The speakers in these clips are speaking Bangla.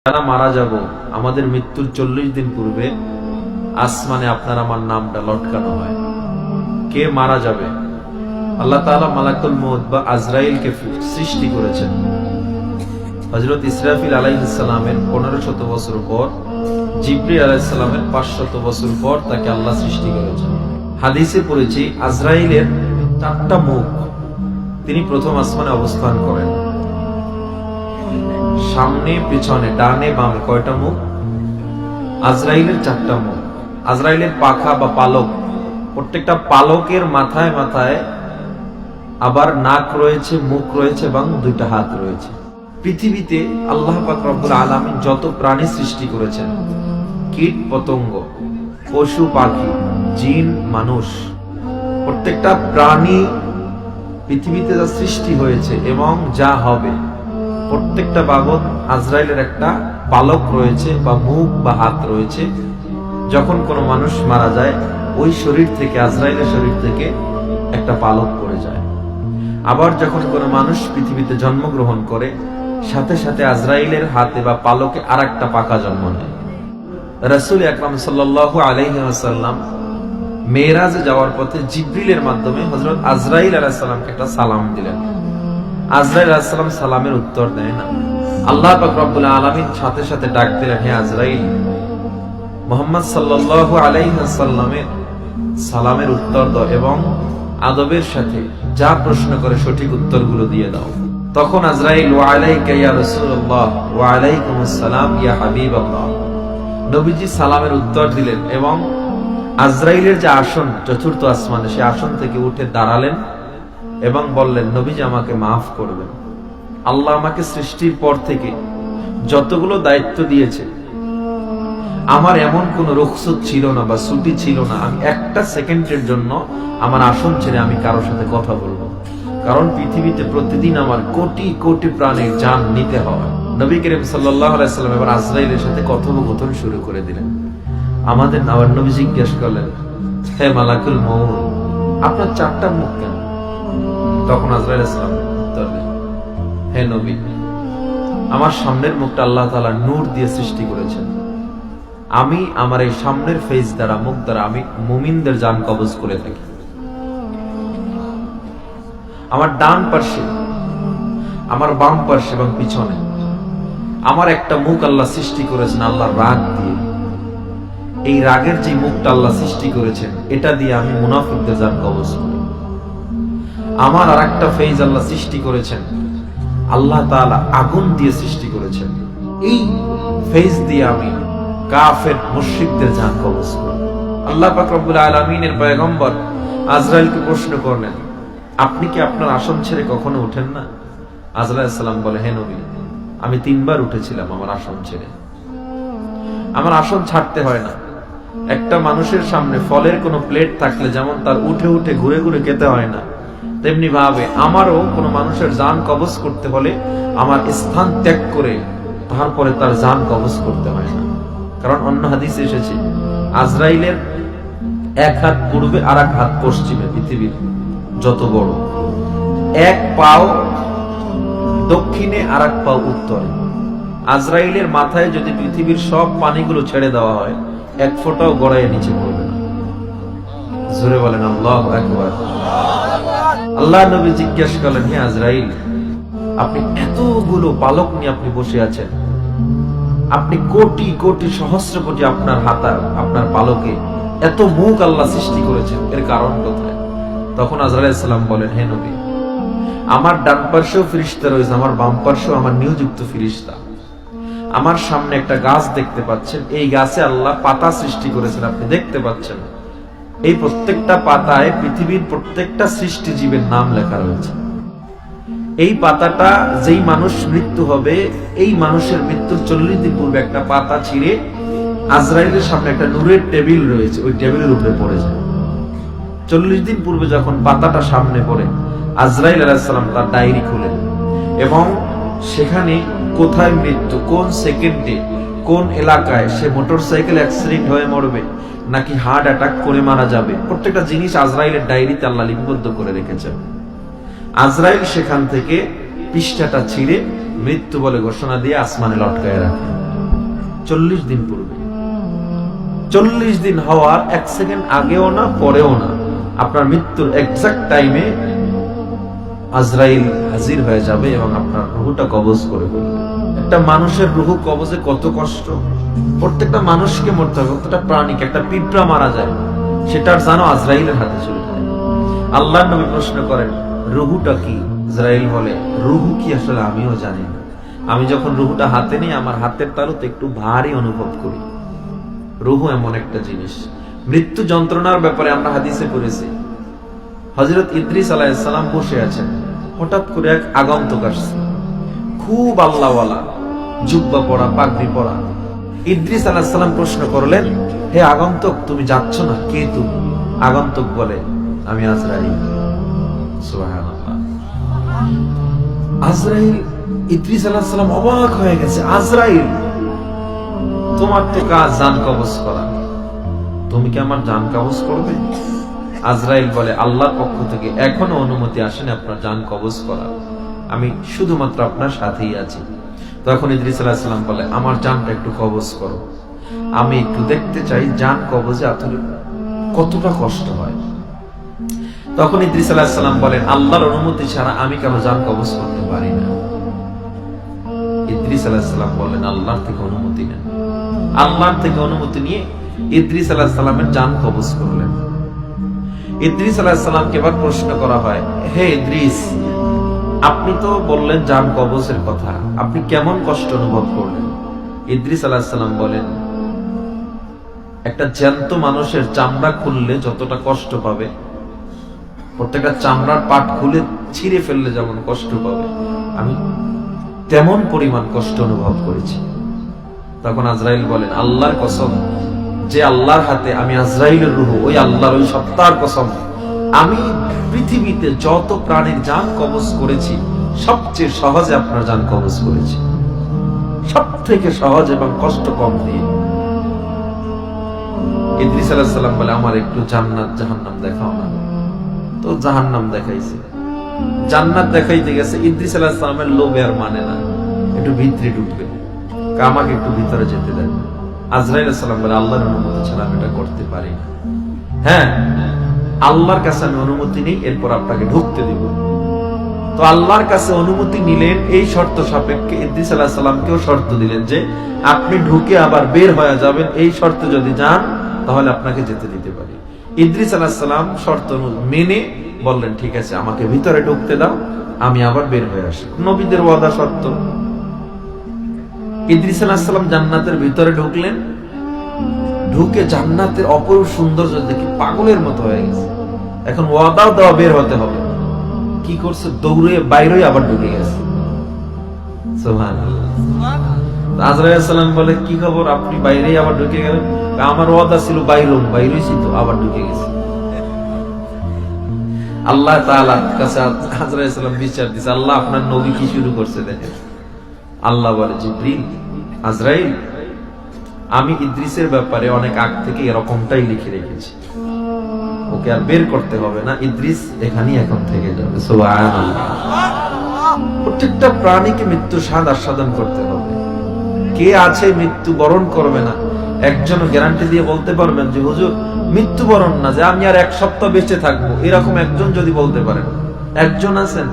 যারা মারা যাব আমাদের মৃত্যুর 40 দিন পূর্বে আসমানে আপনার আমার নামটা লটকানো হয়। কে মারা যাবে? আল্লাহ তাআলা মালাকুল মউত বা আজরাইলকে সৃষ্টি করেছেন। হযরত ইসরাফিল আলাইহিস সালামের 1500 বছর পর, জিবরিল আলাইহিস সালামের 500 বছর পর তাকে আল্লাহ সৃষ্টি করেছেন। হাদিসে পড়েছি আজরাইলের 4টা মুখ। তিনি প্রথম আসমানে অবস্থান করেন। সামনে পিছনে ডানে বামে কয়টা মুখ? আজরাইলের 4টা মুখ। আজরাইলের পাখা বা পালক, প্রত্যেকটা পালকের মাথায় মাথায় আবার নাক রয়েছে, মুখ রয়েছে এবং 2টা হাত রয়েছে। পৃথিবীতে আল্লাহ পাক রব্বুল আলামিন যত প্রাণী সৃষ্টি করেছেন, কীট পতঙ্গ, পশু পাখি, জিন, মানুষ, প্রত্যেকটা প্রাণী পৃথিবীতে যা সৃষ্টি হয়েছে এবং যা হবে, প্রত্যেকটা বাবদ আজরাইলের একটা পালক রয়েছে বা মুখ বা হাত রয়েছে। যখন কোনো মানুষ মারা যায়, ওই শরীর থেকে, আজরাইলের শরীর থেকে একটা পালক পড়ে যায়। আবার যখন কোনো মানুষ পৃথিবীতে জন্মগ্রহণ করে, সাথে সাথে আজরাইলের হাতে বা পালকে আর একটা পাকা জন্ম নেয়। রাসূল আকরাম সাল্লাল্লাহু আলাইহি ওয়াসাল্লাম মেরাজে যাওয়ার পথে জিবরিলের মাধ্যমে হযরত আজরাইল আলাইহিস সালামকে একটা সালাম দিলেন। আজরাইল আলাইহিস সালাম সালামের উত্তর দেয় না। আল্লাহ পাক রব্বুল আলামিন সাথে সাথে ডাক দিলেন, হে আজরাইল, মুহাম্মদ সাল্লাল্লাহু আলাইহি ওয়াসাল্লামের সালামের উত্তর দাও এবং আদবের সাথে যা প্রশ্ন করে সঠিক উত্তরগুলো দিয়ে দাও। তখন আজরাইল, ওয়া আলাইকা ইয়া রাসূলুল্লাহ ওয়া আলাইকুমুস সালাম ইয়া হাবিবাল্লাহ, নবীজি সালামের উত্তর দিলেন এবং আজরাইলের যে আসন চতুর্থ আসমানে, সে আসন থেকে উঠে দাঁড়ালেন এবং বললেন, নবীজি আমাকে মাফ করবেন। আল্লাহ আমাকে সৃষ্টির পর থেকে যতগুলো দায়িত্ব দিয়েছে, আমার এমন কোন রুখসত ছিল না বা ছুটি ছিল না আমি একটা সেকেন্ডের জন্য আমার আসন ছেড়ে আমি কারোর সাথে কথা বলবো। কারণ পৃথিবীতে প্রতিদিন আমার কোটি কোটি প্রাণের জান নিতে হয়। নবী করিম সাল্লাল্লাহু আলাইহি সাল্লাম এবার আজরাইলের সাথে কথোপকথন শুরু করে দিলেন। আমাদের নবী নবী জিজ্ঞেস করলেন, হে মালাকুল মউত, আপনার 4টা মুখ কেন? তখন আজরাইল আলাইহিস সালাম উত্তর দেন, হে নবী, আমার সামনের মুখটা আল্লাহ তাআলা নূর দিয়ে সৃষ্টি করেছেন। আমি আমার এই সামনের ফেস দ্বারা, মুখ দ্বারা আমি মুমিনদের জান কবজ করে থাকি। আমার ডান পার্শ্বে, আমার বাম পার্শ্বে এবং পিছনে আমার একটা মুখ আল্লাহ সৃষ্টি করেছেন আল্লাহর রাগ দিয়ে। এই রাগের যে মুখটা আল্লাহ সৃষ্টি করেছেন, এটা দিয়ে আমি মুনাফিকদের জান কবজ করি। আমার আর একটা ফেজ আল্লাহ সৃষ্টি করেছেন, আল্লাহ তাআলা আগুন দিয়ে সৃষ্টি করেছেন। এই ফেজ দিয়ে আমি কাফের মুশরিকদের জান কবজ করি। আল্লাহ পাক রব্বুল আলামিনের পয়গম্বর আজরাইলকে প্রশ্ন করলেন, আপনি কি আপনার আসন ছেড়ে কখনো ওঠেন না? আজরাইল আলাইহিস সালাম বলে, হে নবী, আমি 3বার উঠেছিলাম আমার আসন ছেড়ে। আমার আসন ছাড়তে হয় না। একটা মানুষের সামনে ফলের কোনো প্লেট থাকলে যেমন তার উঠে উঠে ঘুরে ঘুরে খেতে হয় না, তেমনি ভাবে আমারও কোনো মানুষের জান কবজ করতে হলে আমার স্থান ত্যাগ করে তারপরে তার জান কবজ করতে হয় না। কারণ অন্য হাদিসে এসেছে, আজরাইলের এক হাত পূর্বে আর এক হাত পশ্চিমে, পৃথিবীর যত বড়, এক পাও দক্ষিণে আর এক পাও উত্তরে। আজরাইলের মাথায় যদি পৃথিবীর সব পানিগুলো ছেড়ে দেওয়া হয়, এক ফোঁটাও গড়াইয়ে নিচে পড়বে না। জোরে বলেন আল্লাহু আকবার। আল্লাহ নবী জিজ্ঞেস করলেন, হে আজরাইল, আপনি এতগুলো পালক নিয়ে আপনি বসে আছেন, আপনি কোটি কোটি সহস্র কোটি আপনার হাতা, আপনার পালকে এত মুখ আল্লাহ সৃষ্টি করেছেন, এর কারণ কোথায়? তখন আজরাইল আলাইহিস সালাম বলেন, হে নবী, আমার ডান পার্শ্বেও ফেরেশতা রয়েছে, আমার বাম পার্শ্বেও আমার নিয়োজিত ফেরেশতা। আমার সামনে একটা গাছ দেখতে পাচ্ছেন, এই গাছে আল্লাহ পাতা সৃষ্টি করেছেন, আপনি দেখতে পাচ্ছেন। এই প্রত্যেকটা পাতায় পৃথিবীর প্রত্যেকটা সৃষ্টি জীবের নাম লেখা রয়েছে। এই পাতাটা যেই মানুষ মৃত্যু হবে, এই মানুষের মৃত্যুর 40 দিন পূর্বে একটা পাতা ছিঁড়ে আজরাইলের সামনে একটা নূরের টেবিল রয়েছে, ওই টেবিলের উপরে পড়ে যায়। 40 দিন পূর্বে যখন পাতাটা সামনে পড়ে, আজরাইল আলাইহিস সালাম তার ডায়েরি খুলেন এবং সেখানে কোথায় মৃত্যু, কোন সেকেন্ডে, কোন এলাকায় সে মোটরসাইকেল অ্যাক্সিডেন্ট হয়ে মরবে নাকি হার্ট অ্যাটাক করে মারা যাবে, প্রত্যেকটা জিনিস আজরাইলের ডায়েরিতে আল্লাহ লিপিবদ্ধ করে রেখেছেন। আজরাইল সেখান থেকে পৃষ্ঠাটা ছিঁড়ে মৃত্যু বলে ঘোষণা দিয়ে আসমানে লটকায় রাখে। 40 দিন পূর্বে। 40 দিন হওয়ার 1 সেকেন্ড আগেও না পরেও না, আপনার মৃত্যুর এক্সাক্ট টাইমে আজরাইল হাজির হয়ে যাবে এবং আপনার রুহটা কবজ করে ফেলবে। একটা মানুষের রুহ কবজে কত কষ্ট, প্রত্যেকটা মানুষকে মরতে হবে, প্রত্যেকটা প্রাণীকে। একটা পিঁপড়া মারা যায়, সেটার জানো আজরাইলের হাতে চলে যায়। আল্লাহর নবী প্রশ্ন করেন, রুহুটা কি? ইসরাইল বলে, রুহু কি আসলে আমিও জানি না। আমি যখন রুহুটা হাতে নিই, আমার হাতের তালুতে একটু ভারী অনুভব করি। রুহু এমন একটা জিনিস। মৃত্যু যন্ত্রণার ব্যাপারে আমরা হাদিসে পড়েছি, হযরত ইদ্রিস আলাইহিস সালাম বসে আছেন, হঠাৎ করে এক আগন্তুক আসছে, খুব আল্লাহওয়ালা, জুব্বা পরা, পাগড়ি পরা। ইদ্রিস আলাইহিস সালাম প্রশ্ন করলেন, হে আগন্তুক, তুমি যাচ্ছ না? কে তুমি? আগন্তুক বলে, আমি আজরাইল। সুবহানাল্লাহ। আজরাইল। ইদ্রিস আলাইহিস সালাম অবাক হয়ে গেছে, আজরাইল, তোমার তো কাজ জান কবজ করা, তুমি কি আমার জান কবজ করবে? আজরাইল বলে, আল্লাহর পক্ষ থেকে এখনো অনুমতি আসেনি আপনার জান কবজ করা, আমি শুধুমাত্র আপনার সাথেই আছি। তখন ইদ্রিস আলাইহিস সালাম বলে, আমার জানটা একটু কবজ করো, আমি একটু দেখতে চাই জান কবজে আসলে কতটা কষ্ট হয়। তখন ইদ্রিস আলাইহিস সালাম বলেন, আল্লাহর অনুমতি ছাড়া আমি কারো জান কবজ করতে পারি না। ইদ্রিস আলাইহিস সালাম বলেন, আল্লাহর থেকে অনুমতি নেন। আল্লাহর থেকে অনুমতি নিয়ে ইদ্রিস আলাইহিস সালামের জান কবজ করলেন। ইদ্রিস আলাইহিস সালামকে এবার প্রশ্ন করা হয়, হে ইদ্রিস, আপনি তো বললেন জান কবজের কথা, আপনি কেমন কষ্ট অনুভব করলেন? ইদ্রিস আলাইহিস সালাম বলেন, একটা জ্যান্ত মানুষের চামড়া খুললে যতটা কষ্ট পাবে, প্রত্যেকটা চামড়ার পাট খুলে ছিঁড়ে ফেললে যেমন কষ্ট পাবে, আমি তেমন পরিমাণ কষ্ট অনুভব করেছি। তখন আজরাইল বলেন, আল্লাহর কসম, যে আল্লাহর হাতে আমি আজরাইলের রূহ, ওই আল্লাহর ওই সত্তার কসম, আমি পৃথিবীতে যত প্রাণীর জান কবজ করেছি সবচেয়ে সহজে আপনার জান কবজ করেছি, সব থেকে সহজ এবং কষ্ট কম দিয়ে। ইদ্রিস আলাইহিস সালাম বলে, আমার একটু জান্নাত জাহান্নাম দেখাও না। তো জাহান্নাম দেখাইছে, জান্নাত দেখাইতে গেছে, ইদ্রিস আলাইহিস সালামের লোভে আর মানে না, একটু ভিতরে ঢুকবে, আমাকে একটু ভিতরে যেতে দেন। আজরাইল আলাইহিস সালাম বলে, আল্লাহর অনুমতি ছাড়া আমি এটা করতে পারি না। হ্যাঁ, আল্লাহর কাছে আমি অনুমতি নেই, এরপর আপনাকে ঢুকতে দিব। তো আল্লাহর কাছে অনুমতি নিলেন, এই শর্ত সাপেক্ষে ইদ্রিস আলাইহিস সালামকেও শর্ত দিলেন যে আপনি ঢুকে আবার বের হয়ে যাবেন, এই শর্তে যদি যান তাহলে আপনাকে যেতে দিতে পারি। ইদ্রিস আলাইহিস সালাম শর্ত মেনে বললেন, ঠিক আছে, আমাকে ভিতরে ঢুকতে দাও, আমি আবার বের হয়ে আসি। নবীদের ওয়াদা শর্ত। ইদ্রিস আলাইহিস সালাম জান্নাতের ভিতরে ঢুকলেন, ঢুকে জান্নাতের অপরূপ সৌন্দর্য দেখে পাগলের মতো হয়ে গেছে। এখন ওয়াদাও দেওয়া, বের হতে হবে। কি করছে? দৌড়ে বাইরে আবার ঢুকে গেছে। সুবহানাল্লাহ। আজরাইল আলাইহিস সালাম বলে, কি খবর, আপনি বাইরে আবার ঢুকে গেলেন? আমার ওয়াদা ছিল বাইরেছি তো, আবার ঢুকে গেছে। আল্লাহ তাআলার কাছে আজরাইল আলাইহিস সালাম বিচার দিছে, আল্লাহ আপনার নবী কি শুরু করছে দেখেন। আল্লাহ বলে, জিবরিল, আজরাইল, আমি ইদ্রিসের ব্যাপারে অনেক আগ থেকে এরকমটাই লিখে রেখেছি, ওকে আর বের করতে হবে না, ইদ্রিস এখানেই এখন থেকে যাবে। সুবহানাল্লাহ। প্রত্যেকটা প্রাণীকে মৃত্যু স্বাদ আস্বাদন করতে হবে। কে আছে মৃত্যু বরণ করবে না? একজন গ্যারান্টি দিয়ে বলতে পারবেন যে হুজুর মৃত্যুবরণ না, যে আমি আর 1 সপ্তাহ বেঁচে থাকবো, এরকম একজন যদি বলতে পারেন? একজন আছেন?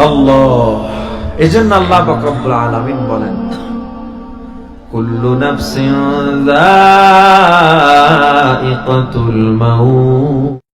আল্লাহ। এজন্য আল্লাহ পাক রব্বুল আলামিন বলেন, কুল্লু নাফসিন যায়িকাতুল মাউত।